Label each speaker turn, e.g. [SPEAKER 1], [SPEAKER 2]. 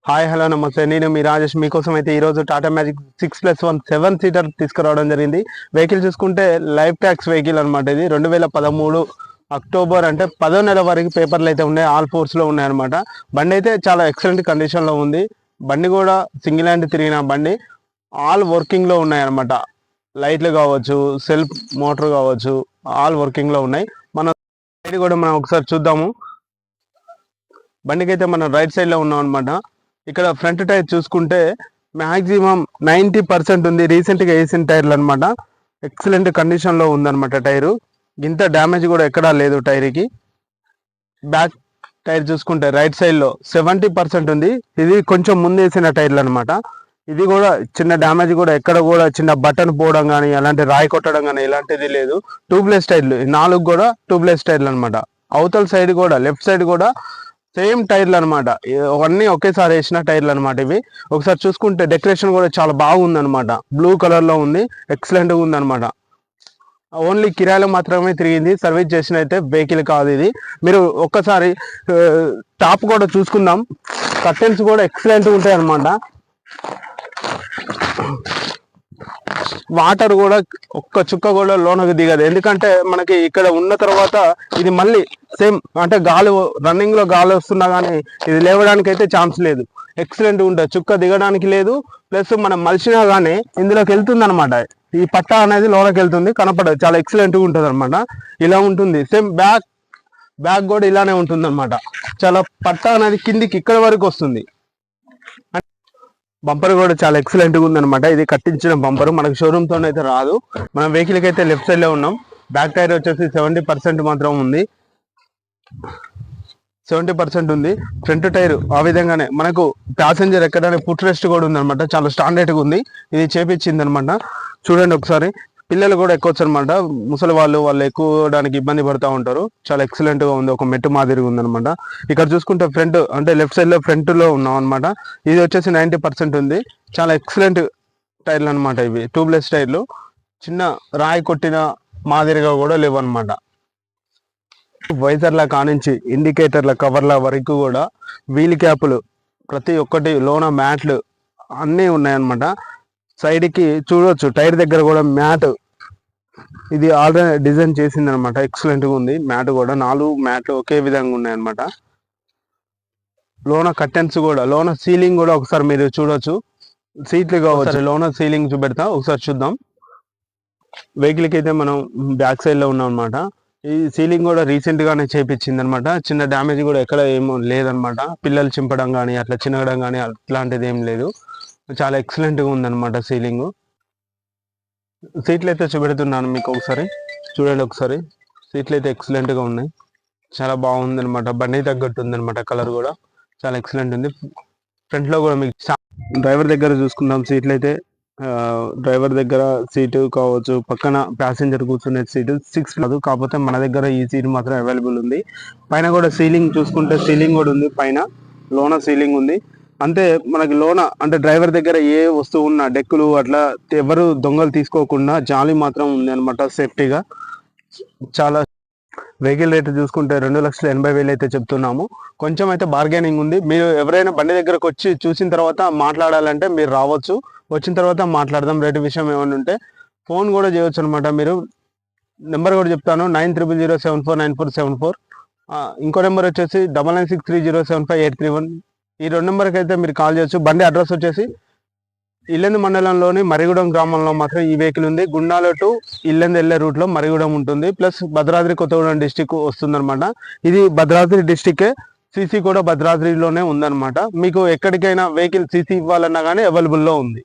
[SPEAKER 1] Hi hello నమస్తే, నేను మీ రాజేష్. మీకోసం అయితే ఈరోజు టాటా మ్యాజిక్ 6+1 7 సీటర్ తీసుకురావడం జరిగింది. వెహికల్ చూసుకుంటే లైఫ్ ట్యాక్స్ వెహికల్ అనమాట. ఇది 2013 అక్టోబర్ అంటే 10వ నెల వరకు పేపర్లు అయితే ఉన్నాయి. ఆల్ ఫోర్స్లో ఉన్నాయి అనమాట. బండి అయితే చాలా ఎక్సలెంట్ కండిషన్లో ఉంది. బండి కూడా సింగిల్ హ్యాండ్ తిరిగిన బండి. ఆల్ వర్కింగ్లో ఉన్నాయి అనమాట. లైట్లు కావచ్చు, సెల్ఫ్ మోటార్ కావచ్చు, ఆల్ వర్కింగ్లో ఉన్నాయి. మన సైడ్ కూడా మనం ఒకసారి చూద్దాము. బండికి అయితే మనం రైట్ సైడ్లో ఉన్నాం అనమాట. ఇక్కడ ఫ్రంట్ టైర్ చూసుకుంటే మ్యాక్సిమం 90% ఉంది. రీసెంట్గా వేసిన టైర్లు అనమాట. ఎక్సలెంట్ కండిషన్లో ఉందన్నమాట. టైరు ఇంత డ్యామేజ్ కూడా ఎక్కడా లేదు టైర్కి. బ్యాక్ టైర్ చూసుకుంటే రైట్ సైడ్లో 70% ఉంది. ఇది కొంచెం ముందు వేసిన టైర్లు అనమాట. ఇది కూడా చిన్న డ్యామేజ్ కూడా ఎక్కడ కూడా చిన్న బటన్ పోవడం కానీ అలాంటి రాయి కొట్టడం కానీ ఇలాంటిది లేదు. ట్యూబ్లెస్ టైర్లు 4 కూడా ట్యూబ్లెస్ టైర్లు అనమాట. అవతల సైడ్ కూడా లెఫ్ట్ సైడ్ కూడా సేమ్ టైర్లు అనమాట. అవన్నీ ఒకేసారి వేసిన టైర్లు అనమాట. ఇవి ఒకసారి చూసుకుంటే డెకరేషన్ కూడా చాలా బాగుంది అనమాట. బ్లూ కలర్ లో ఉంది, ఎక్సలెంట్గా ఉంది అనమాట. ఓన్లీ కిరాయిలో మాత్రమే తిరిగింది, సర్వీస్ చేసిన అయితే వెహికల్ కాదు ఇది. మీరు ఒక్కసారి టాప్ కూడా చూసుకుందాం. కర్టెన్స్ కూడా ఎక్సలెంట్గా ఉంటాయి అనమాట. వాటర్ కూడా ఒక్క చుక్క కూడా లోనకు దిగదు. ఎందుకంటే మనకి ఇక్కడ ఉన్న తర్వాత ఇది మళ్ళీ సేమ్ అంటే గాలి రన్నింగ్ లో గాలి వస్తున్నా కానీ ఇది లేవడానికి అయితే ఛాన్స్ లేదు. ఎక్సలెంట్ ఉంటుంది, చుక్క దిగడానికి లేదు. ప్లస్ మనం మలిసినా కానీ ఇందులోకి వెళ్తుంది అనమాట. ఈ పట్ట అనేది లోనకి వెళ్తుంది, కనపడదు. చాలా ఎక్సలెంట్గా ఉంటుంది అనమాట. ఇలా ఉంటుంది. సేమ్ బ్యాక్ కూడా ఇలానే ఉంటుంది అనమాట. చాలా పట్ట అనేది కిందికి ఇక్కడ వరకు వస్తుంది. బంపర్ కూడా చాలా ఎక్సలెంట్గా ఉందన్నమాట. ఇది కట్టించిన బంపర్, మనకు షోరూమ్తో అయితే రాదు. మనం వెహికల్కి అయితే లెఫ్ట్ సైడ్లో ఉన్నాం. బ్యాక్ టైర్ వచ్చేసి 70% మాత్రం ఉంది. 70% ఉంది. ఫ్రంట్ టైర్ ఆ విధంగానే మనకు ప్యాసింజర్ ఎక్కడానికి ఫుట్ రెస్ట్ కూడా ఉందన్నమాట. చాలా స్టాండర్డ్గా ఉంది. ఇది చేపించింది అనమాట. చూడండి ఒకసారి. పిల్లలు కూడా ఎక్కొచ్చు అనమాట. ముసలి వాళ్ళు ఎక్కువడానికి ఇబ్బంది పడుతూ ఉంటారు. చాలా ఎక్సలెంట్గా ఉంది. ఒక మెట్టు మాదిరిగా ఉందన్నమాట. ఇక్కడ చూసుకుంటే ఫ్రంట్ అంటే లెఫ్ట్ సైడ్లో ఫ్రంట్లో ఉన్నాం అనమాట. ఇది వచ్చేసి 90% ఉంది. చాలా ఎక్సలెంట్ టైర్లు అనమాట. ఇవి ట్యూబ్లెస్ టైర్లు. చిన్న రాయి కొట్టిన మాదిరిగా కూడా లేవు అనమాట. వైజర్ల కానించి ఇండికేటర్ల కవర్ల వరకు కూడా వీల్ క్యాపులు ప్రతి ఒక్కటి, లోన మ్యాట్లు అన్నీ ఉన్నాయన్నమాట. సైడ్కి చూడవచ్చు టైర్ దగ్గర కూడా మ్యాట్ ఇది ఆల్రెడీ డిజైన్ చేసింది అనమాట. ఎక్సలెంట్గా ఉంది. మ్యాట్ కూడా 4 మ్యాట్లు ఒకే విధంగా ఉన్నాయన్నమాట. లోన కర్టెన్స్ కూడా, లోన సీలింగ్ కూడా ఒకసారి మీరు చూడొచ్చు. సీట్లు కావచ్చు, లోన సీలింగ్ చూపెడతా ఒకసారి చూద్దాం. వెహికల్కి అయితే మనం బ్యాక్ సైడ్లో ఉన్నాం అనమాట. ఈ సీలింగ్ కూడా రీసెంట్ గానే చేపించింది అనమాట. చిన్న డ్యామేజ్ కూడా ఎక్కడ ఏమో లేదనమాట. పిల్లలు చింపడం కానీ అట్లా చిన్నగడం కానీ అట్లాంటిది ఏం లేదు. చాలా ఎక్సలెంట్గా ఉందన్నమాట సీలింగ్. సీట్లు అయితే చూపెడుతున్నాను మీకు, ఒకసారి చూడండి. ఒకసారి సీట్లు అయితే ఎక్సలెంట్గా ఉన్నాయి. చాలా బాగుంది అనమాట. బండి తగ్గట్టు ఉందన్నమాట. కలర్ కూడా చాలా ఎక్సలెంట్ ఉంది. ఫ్రంట్లో కూడా మీకు డ్రైవర్ దగ్గర చూసుకుందాం. సీట్లు అయితే డ్రైవర్ దగ్గర సీటు కావచ్చు, పక్కన ప్యాసింజర్ కూర్చునే సీటు 6 కాదు, కాకపోతే మన దగ్గర ఈ సీట్ మాత్రం అవైలబుల్ ఉంది. పైన కూడా సీలింగ్ చూసుకుంటే సీలింగ్ కూడా ఉంది. పైన లోన సీలింగ్ ఉంది. అంతే మనకి లోన అంటే డ్రైవర్ దగ్గర ఏ వస్తువు ఉన్నా డెక్కులు అట్లా ఎవరు దొంగలు తీసుకోకుండా జాలి మాత్రం ఉంది అనమాట. సేఫ్టీగా చాలా. వెహికల్ రేట్ చూసుకుంటే 2,80,000 అయితే చెప్తున్నాము. కొంచెం అయితే బార్గెనింగ్ ఉంది. మీరు ఎవరైనా బండి దగ్గరకు వచ్చి చూసిన తర్వాత మాట్లాడాలంటే మీరు రావచ్చు. వచ్చిన తర్వాత మాట్లాడదాం. రేటు విషయం ఏమైనా ఉంటే ఫోన్ కూడా చేయవచ్చు అనమాట. మీరు నెంబర్ కూడా చెప్తాను, 9300749474. ఇంకో నెంబర్ వచ్చేసి 9963075831. ఈ 2 నెంబర్కి అయితే మీరు కాల్ చేయొచ్చు. బండి అడ్రస్ వచ్చేసి ఇల్లెందు మండలంలోని మరిగూడెం గ్రామంలో మాత్రం ఈ వెహికల్ ఉంది. గుండాల టు ఇల్లెందు వెళ్ళే రూట్లో మరిగూడెం ఉంటుంది. ప్లస్ భద్రాద్రి కొత్తగూడెం డిస్టిక్ వస్తుందన్నమాట. ఇది భద్రాద్రి డిస్టికే. సీసీ కూడా భద్రాద్రిలోనే ఉందన్నమాట. మీకు ఎక్కడికైనా వెహికల్ సీసీ ఇవ్వాలన్నా కానీ అవైలబుల్లో ఉంది.